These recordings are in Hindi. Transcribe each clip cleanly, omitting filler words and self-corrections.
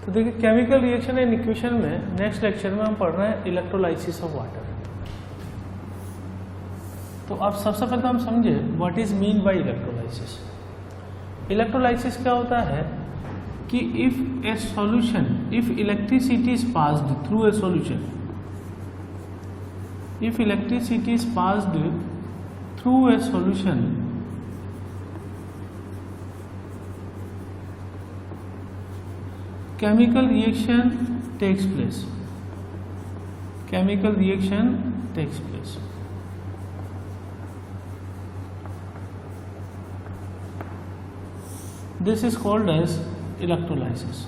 तो देखिए केमिकल रिएक्शन एंड इक्वेशन में नेक्स्ट लेक्चर में हम पढ़ रहे हैं इलेक्ट्रोलाइसिस ऑफ वाटर। तो अब सबसे पहले हम समझे what is mean by electrolysis. Electrolysis क्या होता है कि if A solution, if electricity is passed through a solution, if electricity is passed through a solution, chemical reaction takes place. Chemical reaction takes place. This is called as electrolysis.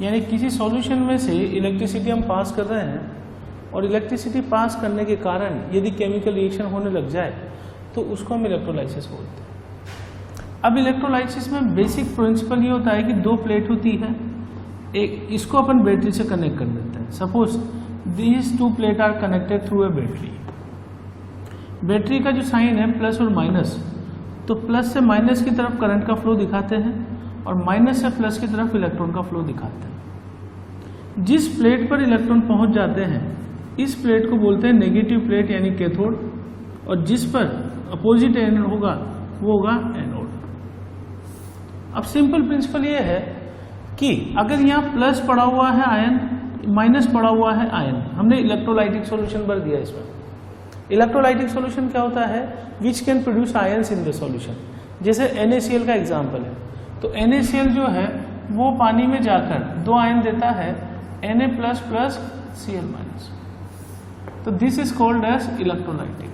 यानी किसी सॉल्यूशन में से इलेक्ट्रिसिटी हम पास कर रहे हैं और इलेक्ट्रिसिटी पास करने के कारण यदि केमिकल रिएक्शन होने लग जाए तो उसको हम इलेक्ट्रोलाइसिस बोलते हैं। अब इलेक्ट्रोलाइसिस में बेसिक प्रिंसिपल ये होता है कि दो प्लेट होती है, एक इसको अपन बैटरी से कनेक्ट कर देते हैं। Suppose these two plate are connected through a battery. Battery का जो साइन है प्लस और माइनस, तो प्लस से माइनस की तरफ करंट का फ्लो दिखाते हैं और माइनस से प्लस की तरफ इलेक्ट्रॉन का फ्लो दिखाते हैं। जिस प्लेट पर इलेक्ट्रॉन पहुंच जाते हैं इस प्लेट को बोलते हैं नेगेटिव प्लेट यानी कैथोड, और जिस पर अपोजिट एनोड होगा वो होगा एनोड। अब सिंपल प्रिंसिपल ये है कि अगर यहाँ प्लस पड़ा हुआ है आयन, माइनस पड़ा हुआ है आयन, हमने इलेक्ट्रोलाइटिक सॉल्यूशन भर दिया। इसमें इलेक्ट्रोलाइटिक सॉल्यूशन क्या होता है, which can produce ions in the solution. जैसे NaCl का एग्जाम्पल है, तो NaCl जो है वो पानी में जाकर दो आयन देता है Na plus plus Cl minus. तो this is called as electrolytic.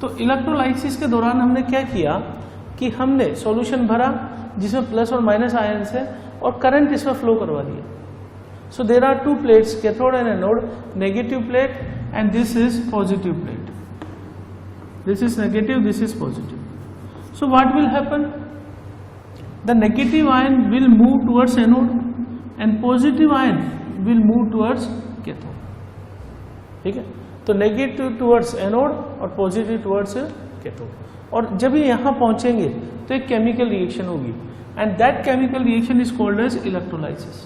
तो इलेक्ट्रोलाइसिस के दौरान हमने क्या किया कि हमने सॉल्यूशन भरा जिसमें प्लस और माइनस आयन्स है और करंट इसमें फ्लो करवा दिया। So there are two plates, cathode and anode, negative plate and this is positive plate. This is negative, this is positive. So what will happen? The negative ion will move towards anode and positive ion will move towards cathode. ठीक है, तो नेगेटिव टुवर्ड्स एनोड और पॉजिटिव टुवर्ड्स कैथोड। और जब ये यहाँ पहुंचेंगे तो एक केमिकल रिएक्शन होगी and that chemical reaction is called as electrolysis.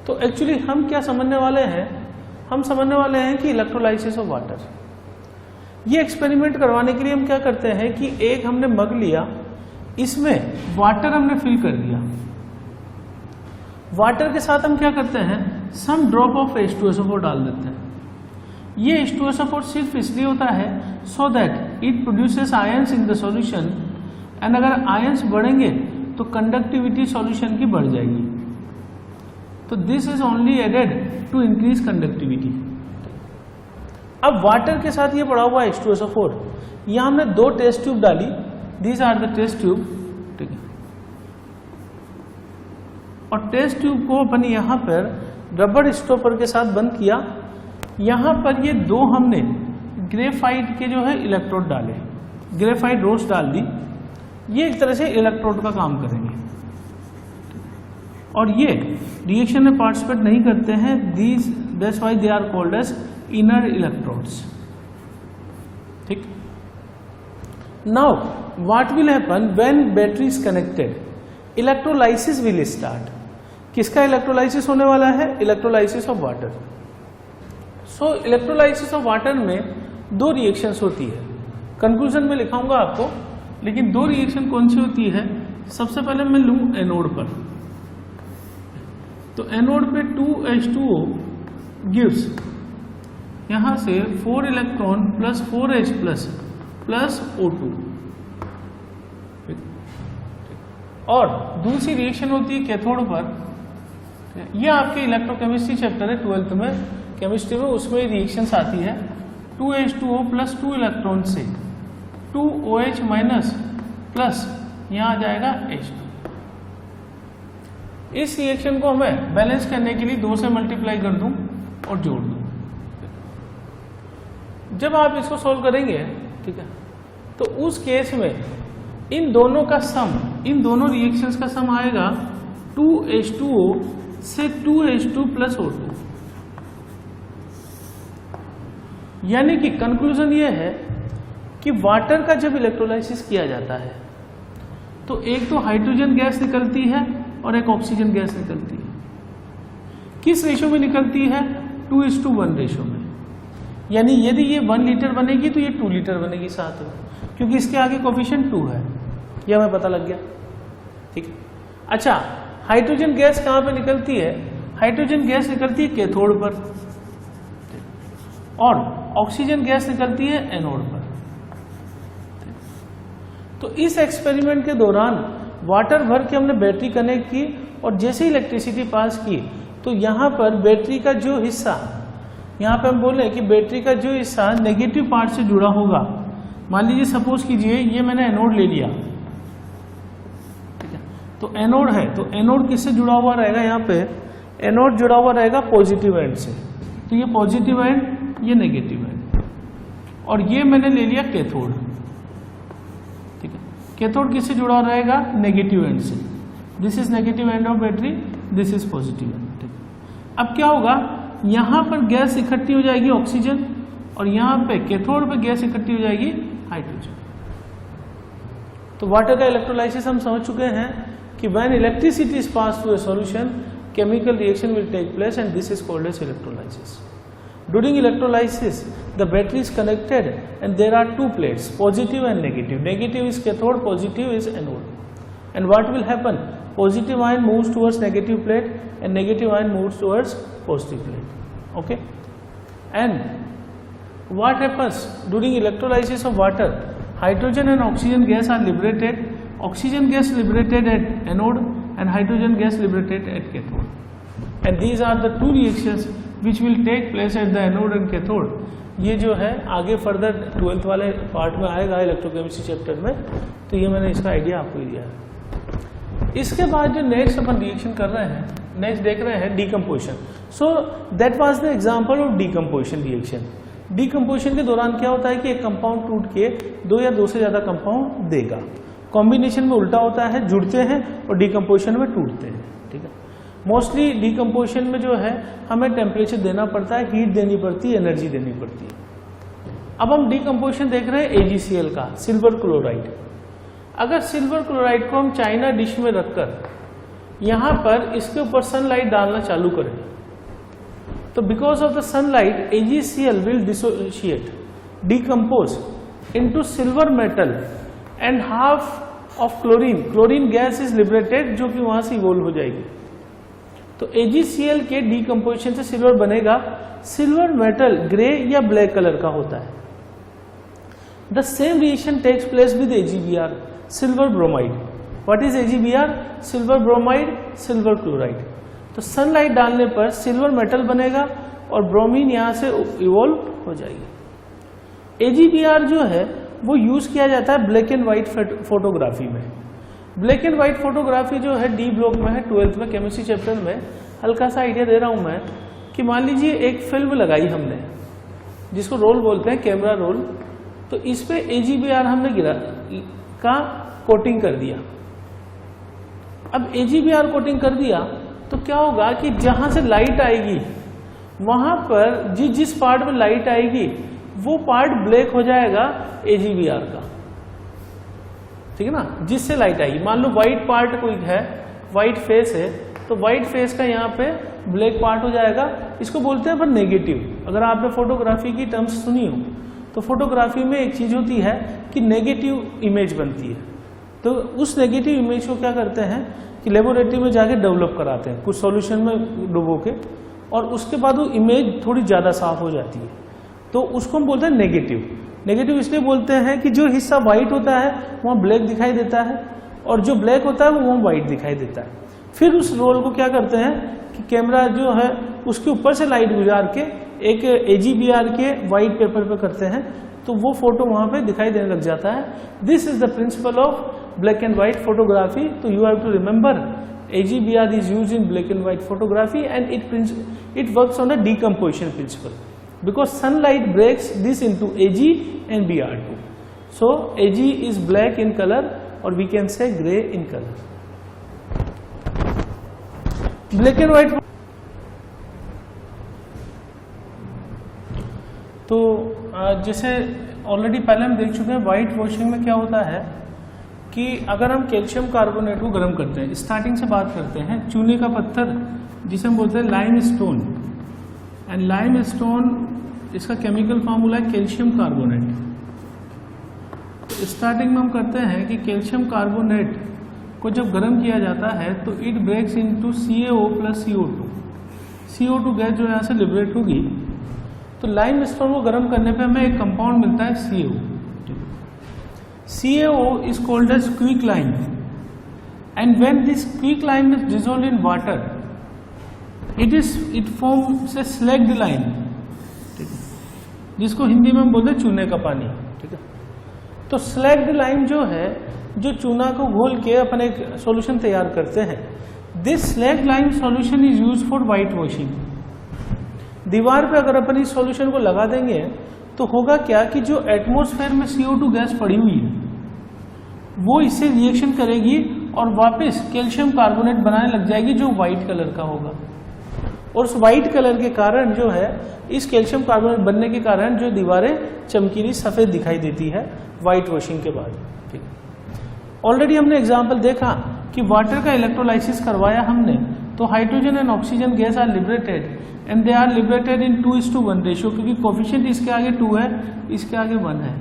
तो एक्चुअली हम क्या समझने वाले हैं, हम समझने वाले हैं कि इलेक्ट्रोलाइसिस ऑफ वाटर। ये एक्सपेरिमेंट करवाने के लिए हम क्या करते हैं कि एक हमने मग लिया, इसमें वाटर हमने फिल कर दिया। वाटर के साथ हम क्या करते हैं, सम ड्रॉप ऑफ H2SO4 डाल देते हैं। ये H2SO4 सिर्फ इसलिए होता है so that it produces ions in the solution, and अगर आयंस बढ़ेंगे तो कंडक्टिविटी सॉल्यूशन की बढ़ जाएगी। तो this is only added to increase conductivity. अब वाटर के साथ ये पड़ा हुआ H2SO4, यहां हमने दो टेस्ट ट्यूब डाली, these are the test tube. ठीक है, और टेस्ट ट्यूब को अपन यहां पर रबर स्टॉपर के साथ बंद किया। यहां पर ये दो हमने ग्रेफाइट के जो है इलेक्ट्रोड डाले, ग्रेफाइट रोड्स डाल दी। ये एक तरह से इलेक्ट्रोड का काम करेंगे और ये रिएक्शन में पार्टिसिपेट नहीं करते हैं। These that's why they are called as inner electrodes. ठीक, now what will happen when battery is connected? Electrolysis will start. किसका इलेक्ट्रोलाइसिस होने वाला है, electrolysis of water. So electrolysis of water में दो रिएक्शंस होती है, कंक्लूजन में लिखाऊंगा आपको, लेकिन दो रिएक्शन कौन सी होती है। सबसे पहले मैं लूं एनोड पर, तो एनोड पे 2H2O गिव्स यहां से 4 electron plus 4H plus O2। और दूसरी रिएक्शन होती है कैथोड पर। यह आपके इलेक्ट्रोकेमिस्ट्री चैप्टर है 12th में केमिस्ट्री में, उसमें रिएक्शंस आती है 2H2O प्लस 2 इलेक्ट्रॉन से 2OH माइनस प्लस यहां आ जाएगा H2। इस रिएक्शन को हमें बैलेंस करने के लिए 2 से मल्टीप्लाई कर दूं और जोड़ दूं। जब आप इसको सॉल्व करेंगे, ठीक है, तो उस केस में इन दोनों का सम, इन दोनों रिएक्शंस का सम आएगा 2H2O से 2H2 प्लस O2। यानी कि कंक्लूजन ये है कि वाटर का जब इलेक्ट्रोलाइसिस किया जाता है तो एक तो हाइड्रोजन गैस निकलती है और एक ऑक्सीजन गैस निकलती है। किस रेशो में निकलती है? 2:1 रेशो में। यानी यदि ये 1 लीटर बनेगी तो ये 2 लीटर बनेगी साथ में, क्योंकि इसके आगे कोफिशिएंट 2 है। यह हमें पता लग गया, ठीक है। अच्छा, हाइड्रोजन गैस कहां पे निकलती है? हाइड्रोजन गैस निकलती है कैथोड पर और ऑक्सीजन गैस निकलती है एनोड पर। तो इस एक्सपेरिमेंट के दौरान वाटर भर के हमने बैटरी कनेक्ट की और जैसे ही इलेक्ट्रिसिटी पास की तो यहां पर बैटरी का जो हिस्सा, यहां पे हम बोल रहे हैं कि बैटरी का जो हिस्सा नेगेटिव पार्ट से जुड़ा होगा। मान लीजिए सपोज कीजिए ये मैंने एनोड ले लिया, ठीक है, तो एनोड है, तो एनोड किससे जुड़ा हुआ रहेगा? यहाँ पे एनोड जुड़ा हुआ रहेगा पॉजिटिव एंड से, तो ये पॉजिटिव एंड, ये नेगेटिव एंड, और ये मैंने ले लिया कैथोड, ठीक है। कैथोड किससे जुड़ा रहेगा? नेगेटिव एंड से। This is negative end of battery, this is positive and, ठीक है। अब क्या होगा? यहां पर गैस इकट्ठी हो जाएगी ऑक्सीजन और यहां पे कैथोड पे गैस इकट्ठी हो जाएगी हाइड्रोजन। तो वाटर का इलेक्ट्रोलाइसिस हम समझ चुके हैं कि when electricity is pass through a solution, chemical reaction will take place and this is called as electrolysis. During electrolysis, the battery is connected and there are two plates, positive and negative. Negative is cathode, positive is anode. And what will happen? Positive ion moves towards negative plate and negative ion moves towards positive plate. Okay? And what happens during electrolysis of water? Hydrogen and oxygen gas are liberated. Oxygen gas liberated at anode and hydrogen gas liberated at cathode. And these are the two reactions which will take place at the anode and cathode. ये जो है आगे फर्दर 12th वाले पार्ट में आएगा इलेक्ट्रोकेमिस्ट्री चैप्टर में, तो ये मैंने इसका आइडिया आपको दिया है। इसके बाद जो नेक्स्ट अपन रिएक्शन कर रहे हैं, नेक्स्ट देख रहे हैं decomposition. So that was the example of decomposition reaction. Decomposition के दौरान क्या होता है कि एक कंपाउंड टूट के 2 या 2 से ज्यादा कंपाउंड देगा। कॉम्बिनेशन में उल्टा होता है, जुड़ते हैं और डीकम्पोजिशन में टूटते हैं, ठीक है। मोस्टली डीकम्पोजिशन में जो है हमें टेम्परेचर देना पड़ता है, हीट देनी पड़ती है, एनर्जी देनी पड़ती है। अब हम डीकम्पोजिशन देख रहे हैं AgCl का, सिल्वर क्लोराइड। अगर सिल्वर क्लोराइड को हम चाइना डिश में रखकर यहां पर इसके ऊपर सनलाइट डालना चालू करें तो because of the sunlight AgCl will dissociate, decompose into silver metal and half of chlorine. Chlorine gas is liberated जो कि वहां से इवोल्व हो जाएगी। तो AgCl के डीकम्पोजिशन से सिल्वर बनेगा। सिल्वर मेटल ग्रे या ब्लैक कलर का होता है। The same reaction takes place with AgBr, silver bromide. What is AgBr? Silver bromide, silver chloride. तो सनलाइट डालने पर सिल्वर मेटल बनेगा और ब्रोमीन यहां से इवोल्व हो जाएगी। AgBr जो है वो यूज किया जाता है ब्लैक एंड व्हाइट फोटोग्राफी में। ब्लैक एंड व्हाइट फोटोग्राफी जो है डी ब्लॉक में है, 12th में केमिस्ट्री चैप्टर में। हल्का सा आइडिया दे रहा हूं मैं कि मान लीजिए एक फिल्म लगाई हमने जिसको रोल बोलते हैं, कैमरा रोल। तो इस पे AgBr हमने गिरा का कोटिंग कर दिया। अब AgBr कोटिंग कर दिया तो क्या होगा कि जहां से लाइट आएगी वहां पर जिस पार्ट में लाइट आएगी वो पार्ट ब्लैक हो जाएगा AgBr का, ठीक है ना, जिससे लाइट आएगी। मान लो व्हाइट पार्ट कोई है, व्हाइट फेस है, तो व्हाइट फेस का यहाँ पे ब्लैक पार्ट हो जाएगा। इसको बोलते हैं अपन नेगेटिव। अगर आपने फोटोग्राफी की टर्म्स सुनी हो तो फोटोग्राफी में एक चीज होती है कि नेगेटिव इमेज बनती है। तो उस नेगेटिव इमेज को क्या करते हैं कि लेबोरेटरी में जाके डेवलप कराते हैं कुछ सॉल्यूशन में डुबो के, और उसके बाद वो इमेज थोड़ी ज्यादा साफ हो जाती है। तो उसको हम बोलते हैं नेगेटिव। नेगेटिव इसलिए बोलते हैं कि जो हिस्सा व्हाइट होता है वहाँ ब्लैक दिखाई देता है और जो ब्लैक होता है वो वहाँ व्हाइट दिखाई देता है। फिर उस रोल को क्या करते हैं कि कैमरा जो है उसके ऊपर से लाइट गुजार के एक AgBr के व्हाइट पेपर पे करते हैं, तो वो फोटो वहाँ पे दिखाई देने लग जाता है। This is the principle of black and white photography. तो you have to remember AgBr is used in black and white photography and it works on a decomposition principle because sunlight breaks this into Ag and Br2. So Ag is black in color or we can say gray in color. Black and white तो जैसे ऑलरेडी पहले हम देख चुके हैं वाइट वॉशिंग में क्या होता है कि अगर हम कैल्शियम कार्बोनेट को गर्म करते हैं, स्टार्टिंग से बात करते हैं, चूने का पत्थर जिसे हम बोलते हैं lime stone, and lime stone इसका केमिकल फार्मूला है कैल्शियम कार्बोनेट। तो स्टार्टिंग में हम करते हैं कि कैल्शियम कार्बोनेट को जब गर्म किया जाता है तो it breaks into CaO plus CO2। CO2 gas जो यहाँ से लिबरेट होगी, तो लाइम स्टोन को गर्म करने पे हमें एक कंपाउंड मिलता है CaO। CaO is called as quicklime, and when this quicklime is dissolved in water, it forms a slacked lime, जिसको हिंदी में हम बोलते हैं चूने का पानी। ठीक है, तो स्लैग्ड लाइम जो है, जो चूना को घोल के अपन एक सॉल्यूशन तैयार करते हैं, this slagged lime solution is use for white washing. दीवार पे अगर अपन इस सॉल्यूशन को लगा देंगे तो होगा क्या कि जो एटमॉस्फेयर में CO2 गैस पड़ी हुई है वो इससे रिएक्शन करेगी और वापस कैल्शियम कार्बोनेट बनाने लग जाएगी जो व्हाइट कलर का होगा। और उस व्हाइट कलर के कारण जो है, इस कैल्शियम कार्बोनेट बनने के कारण जो दीवारें चमकीली सफेद दिखाई देती है व्हाइट वॉशिंग के बाद। ठीक, ऑलरेडी हमने एग्जांपल देखा कि वाटर का इलेक्ट्रोलाइसिस करवाया हमने, तो hydrogen and oxygen gas are liberated and they are liberated in 2:1 ratio, क्योंकि कोफिशिएंट इसके आगे 2 है, इसके आगे 1 है।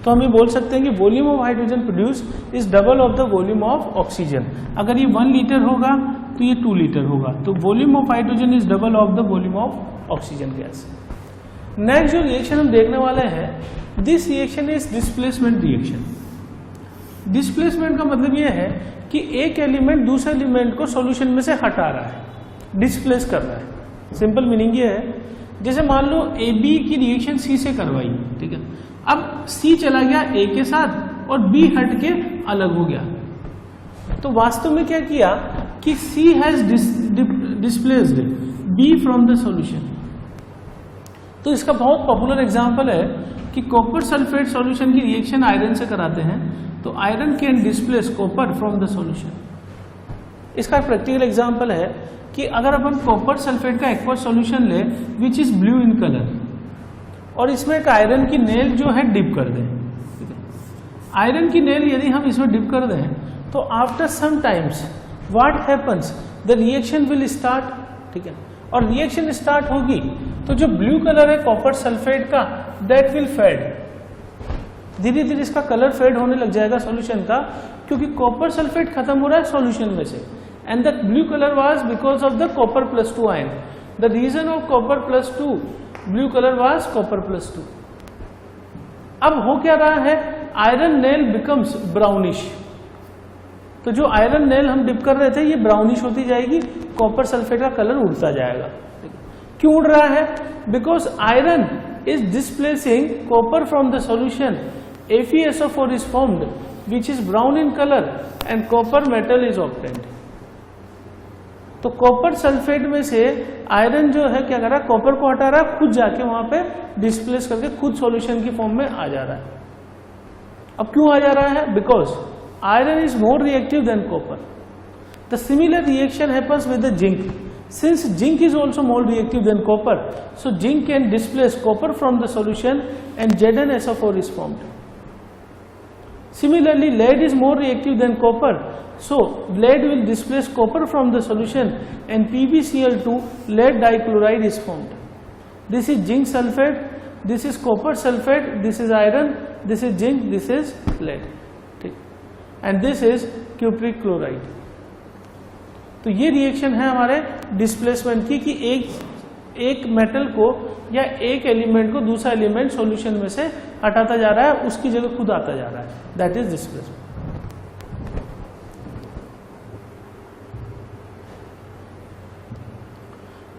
तो हम ये बोल सकते हैं कि volume of hydrogen produce is double of the volume of oxygen. अगर ये 1 लीटर होगा तो ये 2 लीटर होगा, तो volume of hydrogen is double of the volume of oxygen gas. Next जो रिएक्शन हम देखने वाले हैं, this reaction is displacement reaction. Displacement का मतलब यह है कि एक एलिमेंट दूसरे एलिमेंट को सॉल्यूशन में से हटा रहा है, डिस्प्लेस कर रहा है। सिंपल मीनिंग ये है, जैसे मान लो AB की रिएक्शन C से करवाई, ठीक है, अब C चला गया A के साथ और B हट के अलग हो गया, तो वास्तव में क्या किया कि C has displaced B from the solution. तो इसका बहुत पॉपुलर एग्जांपल है कि कॉपर सल्फेट सॉल्यूशन की रिएक्शन आयरन से कराते हैं, तो iron can displace copper from the solution. इसका प्रैक्टिकल एग्जांपल है कि अगर अपन कॉपर सल्फेट का एक्वस सॉल्यूशन ले which is blue in colour, और इसमें एक आयरन की नेल जो है डिप कर दें, आयरन की नेल यदि हम इसमें डिप कर दें तो after some times what happens, the reaction will start. ठीक है, और रिएक्शन स्टार्ट होगी तो जो ब्लू कलर है कॉपर सल्फेट का, दैट विल फेड, धीरे धीरे इसका कलर फेड होने लग जाएगा सॉल्यूशन का, क्योंकि कॉपर सल्फेट खत्म हो रहा है सॉल्यूशन में से, and the blue color was because of the copper plus 2 ion. The reason of copper plus 2 blue color was copper plus 2. अब हो क्या रहा है, आयरन नेल becomes brownish। तो जो आयरन नेल हम डिप कर रहे थे ये ब्राउनिश होती जाएगी, कॉपर सल्फेट का कलर उड़ता जाएगा। क्यों उड़ रहा है? Because iron is displacing copper from the solution, FeSO4 is formed which is brown in color and copper metal is obtained। तो कॉपर सल्फेट में से आयरन जो है क्या कर रहा है, कॉपर को हटा रहा है, खुद जाके वहां पे डिस्प्लेस करके खुद सॉल्यूशन की फॉर्म में आ जा रहा है। अब क्यों आ जा रहा है? Because iron is more reactive than copper. The similar reaction happens with the zinc, since zinc is also more reactive than copper, so zinc can displace copper from the solution and ZnSO4 is formed। Similarly, lead is more reactive than copper, so lead will displace copper from the solution and PbCl2 lead dichloride is formed। This is zinc sulfate, this is copper sulfate, this is iron, this is zinc, this is lead, ठीक, and this is cupric chloride। तो ये रिएक्शन है हमारे डिस्प्लेसमेंट की, कि एक मेटल को या एक एलिमेंट को दूसरा एलिमेंट सॉल्यूशन में से हटाता जा रहा है, उसकी जगह खुद आता जा रहा है, दैट इज डिस्प्लेसमेंट।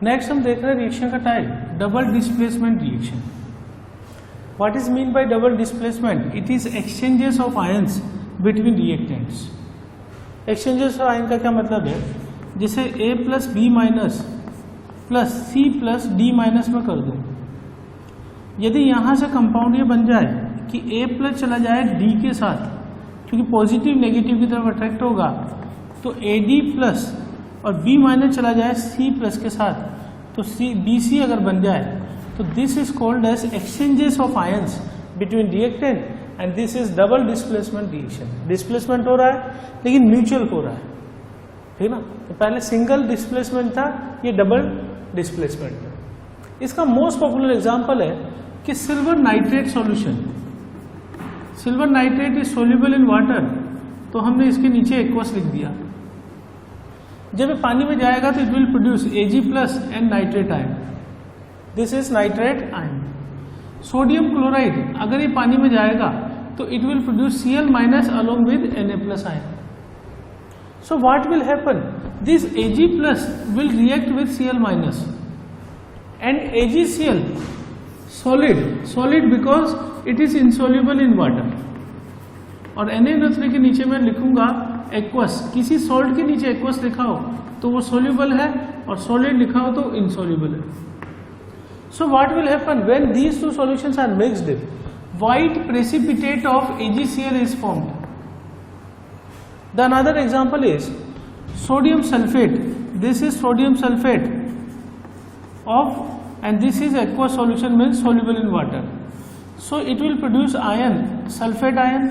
नेक्स्ट हम देख रहे हैं रिएक्शन का type, double displacement reaction. What is mean by double displacement? It is exchanges of ions between reactants. Exchanges of ion का क्या मतलब है? जैसे A plus B minus plus C plus D minus में कर दूं, यदि यहां से कंपाउंड ये बन जाए कि A प्लस चला जाए D के साथ, क्योंकि पॉजिटिव नेगेटिव की तरफ अट्रैक्ट होगा, तो AD प्लस और B माइनस चला जाए C प्लस के साथ, तो BC अगर बन जाए, तो this is called as exchanges of ions between reactant and this is double displacement reaction. Displacement हो रहा है लेकिन म्यूचुअल हो रहा है, ठीक ना। तो पहले सिंगल डिस्प्लेसमेंट था, ये डबल डिस्प्लेसमेंट है। इसका मोस्ट पॉपुलर एग्जांपल है कि silver nitrate solution. Silver nitrate is soluble in water, तो हमने इसके नीचे एक्वस लिख दिया। जब ये पानी में जाएगा तो it will produce Ag plus and nitrate ion, this is nitrate ion. Sodium chloride अगर ये पानी में जाएगा तो it will produce Cl minus along with Na plus ion. So what will happen? This Ag plus will react with Cl minus and AgCl solid because it is insoluble in water। और NaNO3 के नीचे मैं लिखूंगा एक्वस। किसी सॉल्ट के नीचे एक्वस लिखा हो तो वो सोल्यूबल है और सॉलिड लिखा हो तो इनसोल्यूबल है। So what will happen when these two solutions are mixed? White precipitate of AgCl is formed. The another example is sodium sulfate. This is sodium sulfate of, and this is aqueous solution, means soluble in water. So it will produce ion, sulfate ion.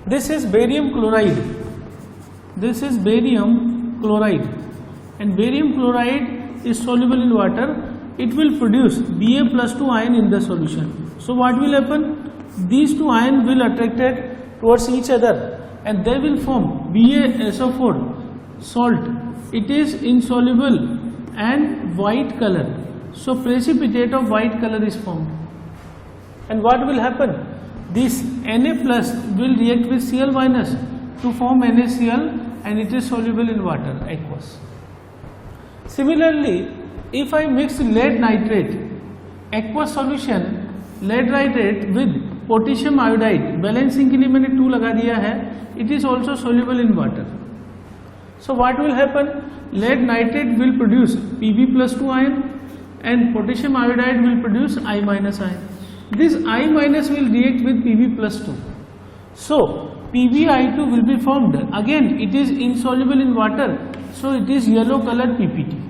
This is barium chloride. This is barium chloride, and barium chloride is soluble in water. It will produce Ba plus 2 ion in the solution. So what will happen? These two ions will attracted towards each other and they will form BaSO4 salt. It is insoluble and white color, so precipitate of white color is formed. And what will happen? This Na plus will react with Cl minus to form NaCl and it is soluble in water, aqueous. Similarly, if I mix lead nitrate, aqueous solution lead nitrate with potassium iodide, balancing के लिए मैंने 2 लगा दिया है, it is also soluble in water. So what will happen? Lead nitrate will produce Pb plus 2 ion and potassium iodide will produce I minus ion. This I minus will react with Pb plus 2. So PbI2 will be formed. Again it is insoluble in water, so it is yellow colored PPT.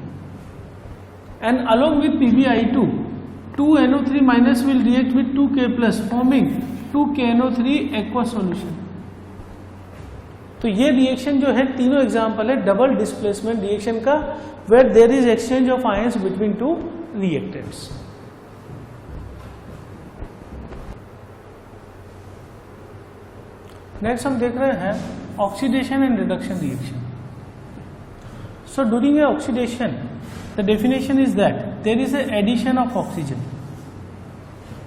And along with PbI2, 2NO3 minus will react with 2K plus forming 2KNO3 aqueous solution. तो ये रिएक्शन जो है तीनों एग्जाम्पल है डबल डिस्प्लेसमेंट रिएक्शन का, where there is exchange of ions between two reactants. Next हम देख रहे हैं oxidation and reduction reaction. So during a oxidation the definition is that there is a addition of oxygen.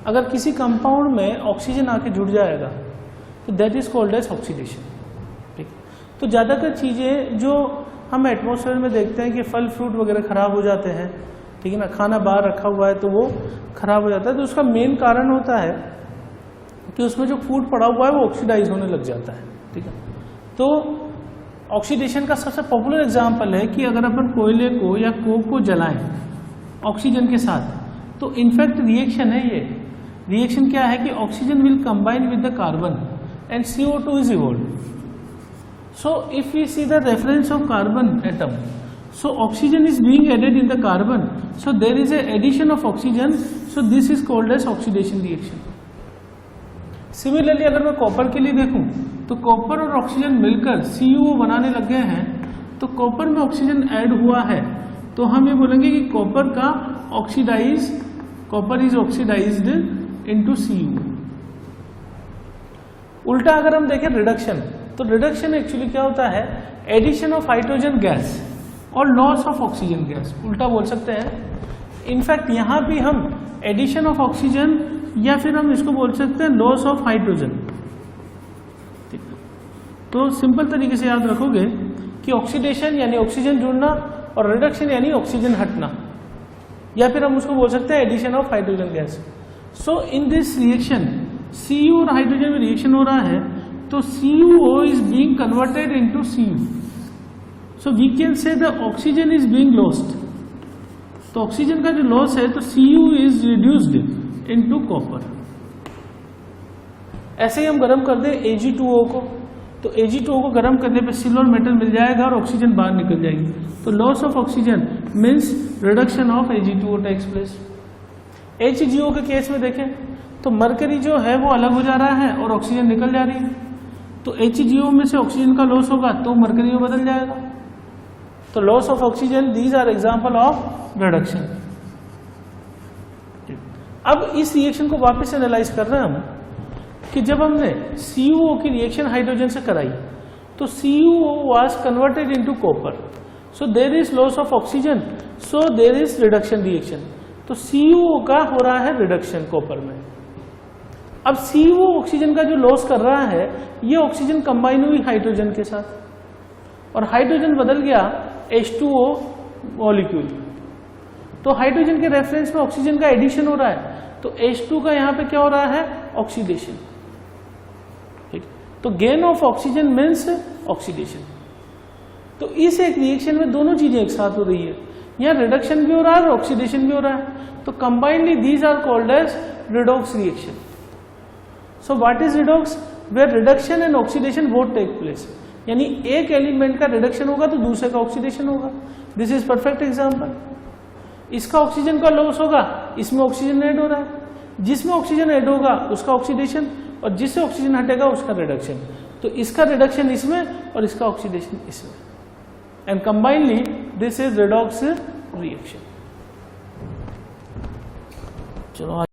अगर किसी कंपाउंड में ऑक्सीजन आके जुड़ जाएगा तो that is called as oxidation. ठीक, तो ज़्यादातर चीज़ें जो हम एटमॉस्फेयर में देखते हैं कि फल फ्रूट वगैरह खराब हो जाते हैं, ठीक है ना, खाना बाहर रखा हुआ है तो वो खराब हो जाता है, तो उसका मेन कारण होता है कि उसमें जो फूड पड़ा हुआ है वो ऑक्सीडाइज होने लग जाता है। ठीक है, तो ऑक्सीडेशन का सबसे पॉपुलर एग्जाम्पल है कि अगर अपन कोयले को या कोक को जलाएं ऑक्सीजन के साथ, तो इनफैक्ट रिएक्शन है ये। रिएक्शन क्या है कि oxygen will combine with the carbon and CO2 is evolve. So if we see the reference of carbon atom, so oxygen is being added in the carbon, so there is a addition of oxygen, so this is called as oxidation reaction. Similarly अगर मैं कॉपर के लिए देखूं तो कॉपर और ऑक्सीजन मिलकर CuO बनाने लग गए हैं, तो कॉपर में ऑक्सीजन ऐड हुआ है तो हम ये बोलेंगे कि कॉपर का oxidize, copper is oxidized into CuO। उल्टा अगर हम देखें रिडक्शन, तो रिडक्शन एक्चुअली क्या होता है, एडिशन ऑफ हाइड्रोजन गैस और लॉस ऑफ ऑक्सीजन गैस, उल्टा बोल सकते हैं। इनफैक्ट यहां भी हम एडिशन ऑफ ऑक्सीजन या फिर हम इसको बोल सकते हैं लॉस ऑफ हाइड्रोजन। तो सिंपल तरीके से याद रखोगे कि ऑक्सीडेशन यानी ऑक्सीजन जुड़ना और रिडक्शन यानी ऑक्सीजन हटना, या फिर हम उसको बोल सकते हैं addition of hydrogen gas. So in this reaction Cu और हाइड्रोजन में रिएक्शन हो रहा है, तो CuO is being converted into Cu। So we can say the oxygen is being lost. तो ऑक्सीजन का जो लॉस है तो Cu is reduced into copper। ऐसे ही हम गर्म कर दें Ag2O को, तो Ag2O को गर्म करने पे सिल्वर मेटल मिल जाएगा और ऑक्सीजन बाहर निकल जाएगी, तो loss of oxygen means reduction of Ag2O takes place. HGO के केस में देखें तो मरकरी जो है वो अलग हो जा रहा है और ऑक्सीजन निकल जा रही है, तो HGO में से ऑक्सीजन का लॉस होगा तो मरकरी में बदल जाएगा। तो loss of oxygen, these are example of reduction. अब इस रिएक्शन को वापस एनालाइज कर रहे हैं हम कि जब हमने CuO की रिएक्शन हाइड्रोजन से कराई तो CuO was converted into copper, so there is loss of oxygen, so there is reduction reaction. तो CuO का हो रहा है रिडक्शन कॉपर में। अब CuO ऑक्सीजन का जो लॉस कर रहा है ये ऑक्सीजन कंबाइन हुई हाइड्रोजन के साथ और हाइड्रोजन बदल गया H2O मॉलिक्यूल। तो हाइड्रोजन के रेफरेंस में ऑक्सीजन का एडिशन हो रहा है, तो H2 का यहां पे क्या हो रहा है, ऑक्सीडेशन। ठीक, तो gain of oxygen means oxidation. तो इस एक रिएक्शन में दोनों चीजें एक साथ हो रही है, यहाँ रिडक्शन भी हो रहा है और ऑक्सीडेशन भी हो रहा है। तो combinedly these are called as redox reaction. So what is redox? Where reduction and oxidation both take place, यानी एक एलिमेंट का रिडक्शन होगा तो दूसरे का ऑक्सीडेशन होगा। This is perfect example. इसका ऑक्सीजन का लॉस होगा, इसमें ऑक्सीजन ऐड हो रहा है, जिसमें ऑक्सीजन ऐड होगा उसका ऑक्सीडेशन और जिससे ऑक्सीजन हटेगा उसका रिडक्शन। तो इसका रिडक्शन इसमें और इसका ऑक्सीडेशन इसमें, and combinedly this is redox reaction. चलो